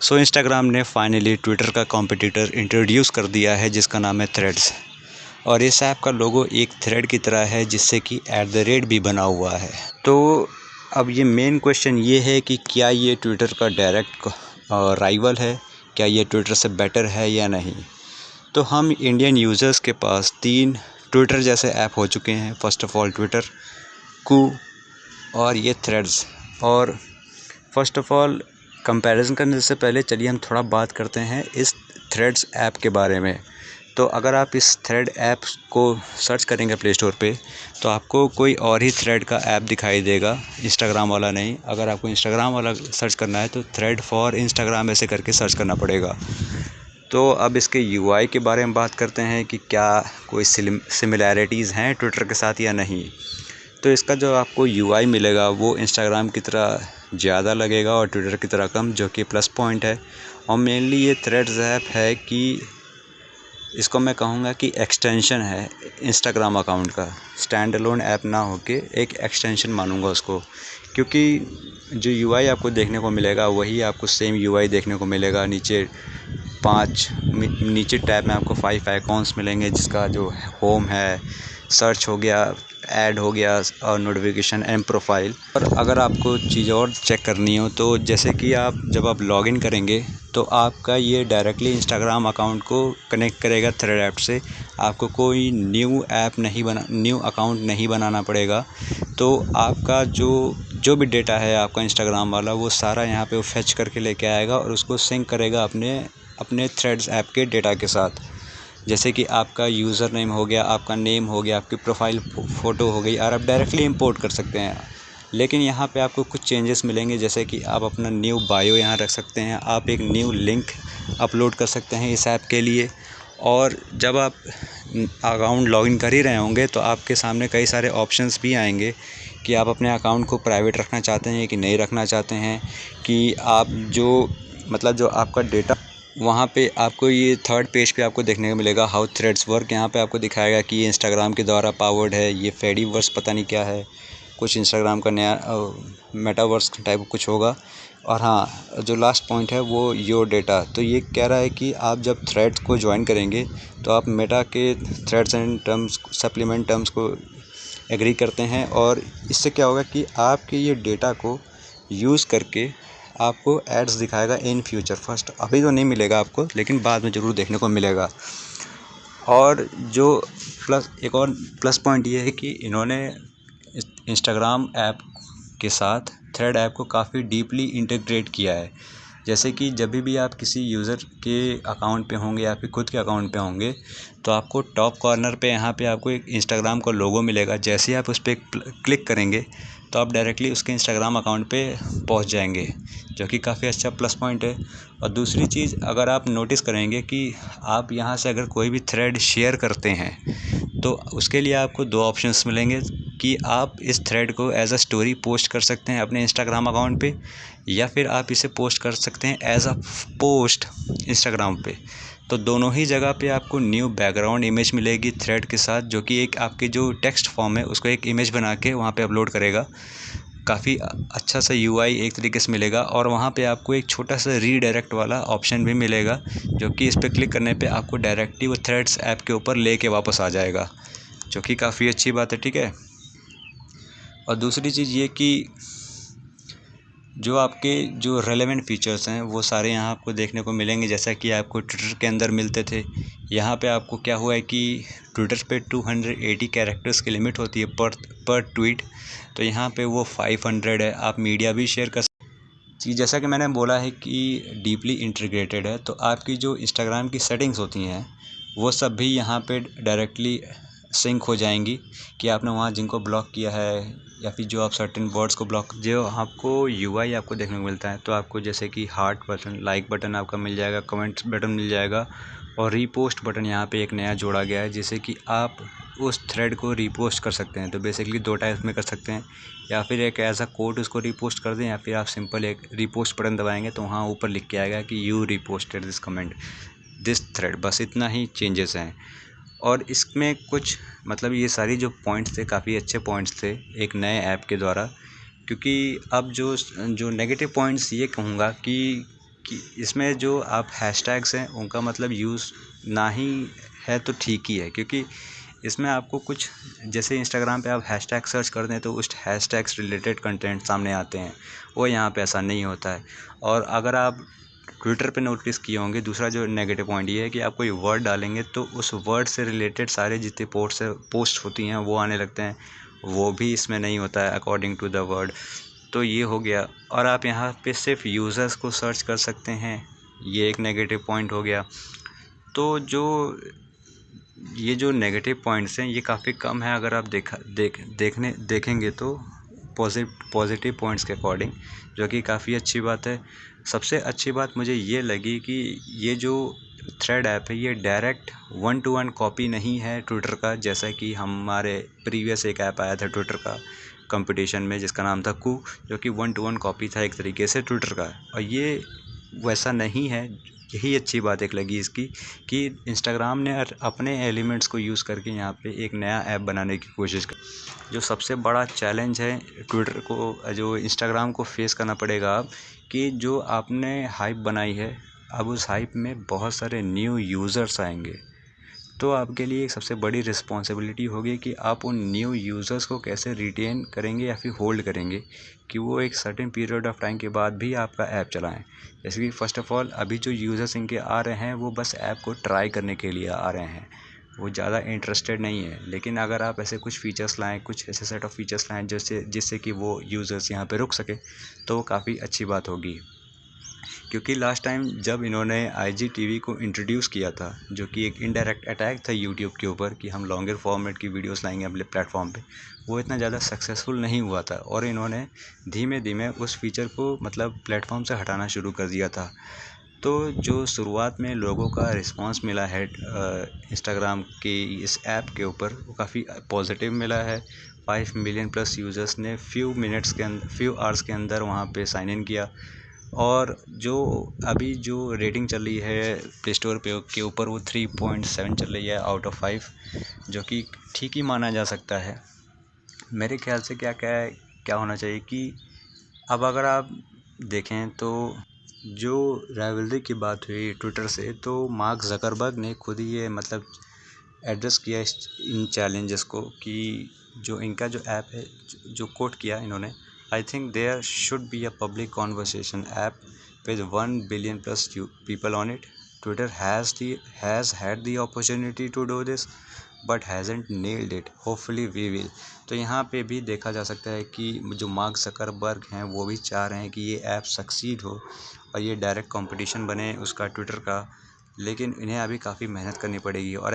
Instagram ने finally Twitter का competitor introduce कर दिया है जिसका नाम है थ्रेड्स। और इस ऐप का लोगो एक थ्रेड की तरह है जिससे कि @ भी बना हुआ है। तो अब ये मेन क्वेश्चन ये है कि क्या ये ट्विटर का डायरेक्ट राइवल है, क्या ये ट्विटर से बेटर है या नहीं। तो हम इंडियन यूज़र्स के पास 3 ट्विटर जैसे ऐप हो चुके हैं। फ़र्स्ट ऑफ़ ऑल ट्विटर, कू और ये थ्रेड्स। और फ़र्स्ट ऑफ़ ऑल कंपैरिजन करने से पहले चलिए हम थोड़ा बात करते हैं इस थ्रेड्स ऐप के बारे में। तो अगर आप इस थ्रेड ऐप को सर्च करेंगे प्ले स्टोर पे तो आपको कोई और ही थ्रेड का ऐप दिखाई देगा, इंस्टाग्राम वाला नहीं। अगर आपको इंस्टाग्राम वाला सर्च करना है तो थ्रेड फॉर इंस्टाग्राम ऐसे करके सर्च करना पड़ेगा। तो अब इसके यूआई के बारे में बात करते हैं कि क्या कोई सिमिलैरिटीज़ हैं ट्विटर के साथ या नहीं। तो इसका जो आपको यूआई मिलेगा वो इंस्टाग्राम की तरह ज़्यादा लगेगा और ट्विटर की तरह कम, जो कि प्लस पॉइंट है। और मेनली ये थ्रेड्स ऐप है कि इसको मैं कहूँगा कि एक्सटेंशन है इंस्टाग्राम अकाउंट का, स्टैंड अलोन ऐप ना होके एक एक्सटेंशन मानूँगा उसको। क्योंकि जो यूआई आपको देखने को मिलेगा वही आपको सेम यूआई देखने को मिलेगा। नीचे टैब में आपको 5 आइकॉन्स मिलेंगे, जिसका जो होम है, सर्च हो गया, ऐड हो गया और नोटिफिकेशन एंड प्रोफाइल। और अगर आपको चीज़ और चेक करनी हो तो जैसे कि जब आप लॉगिन करेंगे तो आपका ये डायरेक्टली इंस्टाग्राम अकाउंट को कनेक्ट करेगा थ्रेड ऐप से। आपको कोई न्यू अकाउंट नहीं बनाना पड़ेगा। तो आपका जो भी डेटा है आपका इंस्टाग्राम वाला वो सारा यहाँ पे वो फेच करके लेके आएगा और उसको सिंक करेगा अपने थ्रेड्स ऐप के डेटा के साथ। जैसे कि आपका यूज़र नेम हो गया, आपका नेम हो गया, आपकी प्रोफाइल फ़ोटो हो गई, और आप डायरेक्टली इंपोर्ट कर सकते हैं। लेकिन यहाँ पे आपको कुछ चेंजेस मिलेंगे, जैसे कि आप अपना न्यू बायो यहाँ रख सकते हैं, आप एक न्यू लिंक अपलोड कर सकते हैं इस ऐप के लिए। और जब आप अकाउंट लॉगिन कर ही रहे होंगे तो आपके सामने कई सारे ऑप्शंस भी आएंगे कि आप अपने अकाउंट को प्राइवेट रखना चाहते हैं कि नहीं रखना चाहते हैं। कि आप जो आपका डेटा वहाँ पे आपको ये थर्ड पेज पे आपको देखने को मिलेगा हाउ थ्रेड्स वर्क। यहाँ पे आपको दिखाएगा कि ये इंस्टाग्राम के द्वारा पावर्ड है, ये फेडिवर्स पता नहीं क्या है, कुछ इंस्टाग्राम का नया मेटावर्स टाइप कुछ होगा। और हाँ, जो लास्ट पॉइंट है वो योर डेटा। तो ये कह रहा है कि आप जब थ्रेड्स को ज्वाइन करेंगे तो आप मेटा के threads and terms supplement terms को एग्री करते हैं, और इससे क्या होगा कि आपके ये डेटा को यूज़ करके आपको एड्स दिखाएगा इन फ्यूचर। फर्स्ट अभी तो नहीं मिलेगा आपको, लेकिन बाद में ज़रूर देखने को मिलेगा। और एक और प्लस पॉइंट ये है कि इन्होंने इंस्टाग्राम ऐप के साथ थ्रेड ऐप को काफ़ी डीपली इंटीग्रेट किया है। जैसे कि जब भी आप किसी यूज़र के अकाउंट पे होंगे या फिर खुद के अकाउंट पे होंगे तो आपको टॉप कॉर्नर पे यहाँ पे आपको एक इंस्टाग्राम का लोगो मिलेगा। जैसे ही आप उस पर क्लिक करेंगे तो आप डायरेक्टली उसके इंस्टाग्राम अकाउंट पे पहुँच जाएंगे, जो कि काफ़ी अच्छा प्लस पॉइंट है। और दूसरी चीज़, अगर आप नोटिस करेंगे कि आप यहाँ से अगर कोई भी थ्रेड शेयर करते हैं तो उसके लिए आपको 2 ऑप्शंस मिलेंगे कि आप इस थ्रेड को एज अ स्टोरी पोस्ट कर सकते हैं अपने इंस्टाग्राम अकाउंट पे, या फिर आप इसे पोस्ट कर सकते हैं एज अ पोस्ट इंस्टाग्राम पे। तो दोनों ही जगह पे आपको न्यू बैकग्राउंड इमेज मिलेगी थ्रेड के साथ, जो कि एक आपके जो टेक्स्ट फॉर्म है उसको एक इमेज बना के वहाँ पे अपलोड करेगा। काफ़ी अच्छा सा यूआई एक तरीके से मिलेगा। और वहाँ पे आपको एक छोटा सा रीडायरेक्ट वाला ऑप्शन भी मिलेगा, जो कि इस पर क्लिक करने पे आपको डायरेक्टली वो थ्रेड्स ऐप के ऊपर लेके वापस आ जाएगा, जो कि काफ़ी अच्छी बात है। ठीक है। और दूसरी चीज़ ये कि जो आपके जो रेलेवेंट फ़ीचर्स हैं वो सारे यहाँ आपको देखने को मिलेंगे, जैसा कि आपको ट्विटर के अंदर मिलते थे। यहाँ पे आपको क्या हुआ है कि ट्विटर पे 280 कैरेक्टर्स की लिमिट होती है पर ट्वीट, तो यहाँ पे वो 500 है। आप मीडिया भी शेयर कर सकते। जैसा कि मैंने बोला है कि डीपली इंटीग्रेटेड है, तो आपकी जो इंस्टाग्राम की सेटिंग्स होती हैं वो सब भी यहाँ पे डायरेक्टली सिंक हो जाएंगी कि आपने वहाँ जिनको ब्लॉक किया है या फिर जो आप सर्टेन वर्ड्स को ब्लॉक, जो आपको यूआई आपको देखने को मिलता है। तो आपको जैसे कि हार्ट बटन, लाइक बटन आपका मिल जाएगा, कमेंट्स बटन मिल जाएगा, और रीपोस्ट बटन यहाँ पे एक नया जोड़ा गया है, जिससे कि आप उस थ्रेड को रीपोस्ट कर सकते हैं। तो बेसिकली 2 टाइप्स में कर सकते हैं, या फिर एक एज अ कोड उसको रीपोस्ट कर दें, या फिर आप सिंपल एक रीपोस्ट बटन दबाएंगे तो वहाँ ऊपर लिख के आएगा कि you reposted this comment this thread. बस इतना ही चेंजेस हैं। और इसमें कुछ ये सारी जो पॉइंट्स थे काफ़ी अच्छे पॉइंट्स थे एक नए ऐप के द्वारा। क्योंकि अब जो नेगेटिव पॉइंट्स ये कहूँगा कि कि इसमें जो आप हैशटैग्स हैं उनका मतलब यूज़ ना ही है तो ठीक ही है, क्योंकि इसमें आपको कुछ, जैसे इंस्टाग्राम पे आप हैशटैग सर्च करते हैं तो उस हैशटैग्स रिलेटेड कंटेंट सामने आते हैं, वो यहाँ पे ऐसा नहीं होता है। और अगर आप ट्विटर पे नोटिस किए होंगे, दूसरा जो नेगेटिव पॉइंट ये है कि आप कोई वर्ड डालेंगे तो उस वर्ड से रिलेटेड सारे जितने पोस्ट होती हैं वो आने लगते हैं, वो भी इसमें नहीं होता है अकॉर्डिंग टू द वर्ड। तो ये हो गया। और आप यहाँ पे सिर्फ यूज़र्स को सर्च कर सकते हैं, ये एक नेगेटिव पॉइंट हो गया। तो ये जो नेगेटिव पॉइंट्स हैं ये काफ़ी कम है अगर आप देखेंगे तो पॉजिटिव पॉइंट्स के अकॉर्डिंग, जो कि काफ़ी अच्छी बात है। सबसे अच्छी बात मुझे ये लगी कि ये जो थ्रेड ऐप है ये डायरेक्ट 1-to-1 कॉपी नहीं है ट्विटर का, जैसा कि हमारे प्रीवियस एक ऐप आया था ट्विटर का कंपटीशन में जिसका नाम था कू, जो कि 1-to-1 कॉपी था एक तरीके से ट्विटर का, और ये वैसा नहीं है। यही अच्छी बात एक लगी इसकी कि इंस्टाग्राम ने अपने एलिमेंट्स को यूज़ करके यहाँ पे एक नया ऐप बनाने की कोशिश कर। जो सबसे बड़ा चैलेंज है ट्विटर को, जो इंस्टाग्राम को फेस करना पड़ेगा अब, कि जो आपने हाइप बनाई है अब उस हाइप में बहुत सारे न्यू यूज़र्स आएंगे, तो आपके लिए एक सबसे बड़ी रिस्पॉन्सिबिलिटी होगी कि आप उन न्यू यूज़र्स को कैसे रिटेन करेंगे या फिर होल्ड करेंगे कि वो एक सर्टेन पीरियड ऑफ टाइम के बाद भी आपका ऐप चलाएं। जैसे कि फ़र्स्ट ऑफ़ ऑल अभी जो यूज़र्स इनके आ रहे हैं वो बस ऐप को ट्राई करने के लिए आ रहे हैं, वो ज़्यादा इंटरेस्टेड नहीं है। लेकिन अगर आप ऐसे कुछ फ़ीचर्स लाएँ, कुछ ऐसे सेट ऑफ़ फ़ीचर्स लाएँ जिससे कि वो यूज़र्स यहाँ पे रुक सके, तो वो काफ़ी अच्छी बात होगी। क्योंकि लास्ट टाइम जब इन्होंने आईजीटीवी को इंट्रोड्यूस किया था, जो कि एक इनडायरेक्ट अटैक था यूट्यूब के ऊपर कि हम लॉन्गर फॉर्मेट की वीडियोस लाएंगे अपने प्लेटफॉर्म पे, वो इतना ज़्यादा सक्सेसफुल नहीं हुआ था और इन्होंने धीमे धीमे उस फीचर को मतलब प्लेटफॉर्म से हटाना शुरू कर दिया था। तो जो शुरुआत में लोगों का रिस्पांस मिला है इंस्टाग्राम के इस ऐप के ऊपर, वो काफ़ी पॉजिटिव मिला है। 5 मिलियन प्लस यूज़र्स ने फ्यू आवर्स के अंदर वहाँ पे साइन इन किया। और जो अभी जो रेटिंग चल रही है प्ले स्टोर पे के ऊपर, वो 3.7 चल रही है आउट ऑफ 5, जो कि ठीक ही माना जा सकता है। मेरे ख्याल से क्या होना चाहिए कि अब अगर आप देखें तो जो राइवलरी की बात हुई ट्विटर से, तो मार्क ज़करबर्ग ने खुद ही ये मतलब एड्रेस किया इन चैलेंजेस को कि जो इनका जो ऐप है, जो कोट किया इन्होंने, I think there should be a public conversation app with 1 billion plus people on it. Twitter has had the opportunity to do this but hasn't nailed it. Hopefully we will. तो यहाँ पे भी देखा जा सकता है कि जो मार्क ज़करबर्ग हैं वो भी चाह रहे हैं कि ये ऐप सक्सीड हो और ये डायरेक्ट कंपटीशन बने उसका ट्विटर का, लेकिन इन्हें अभी काफ़ी मेहनत करनी पड़ेगी। और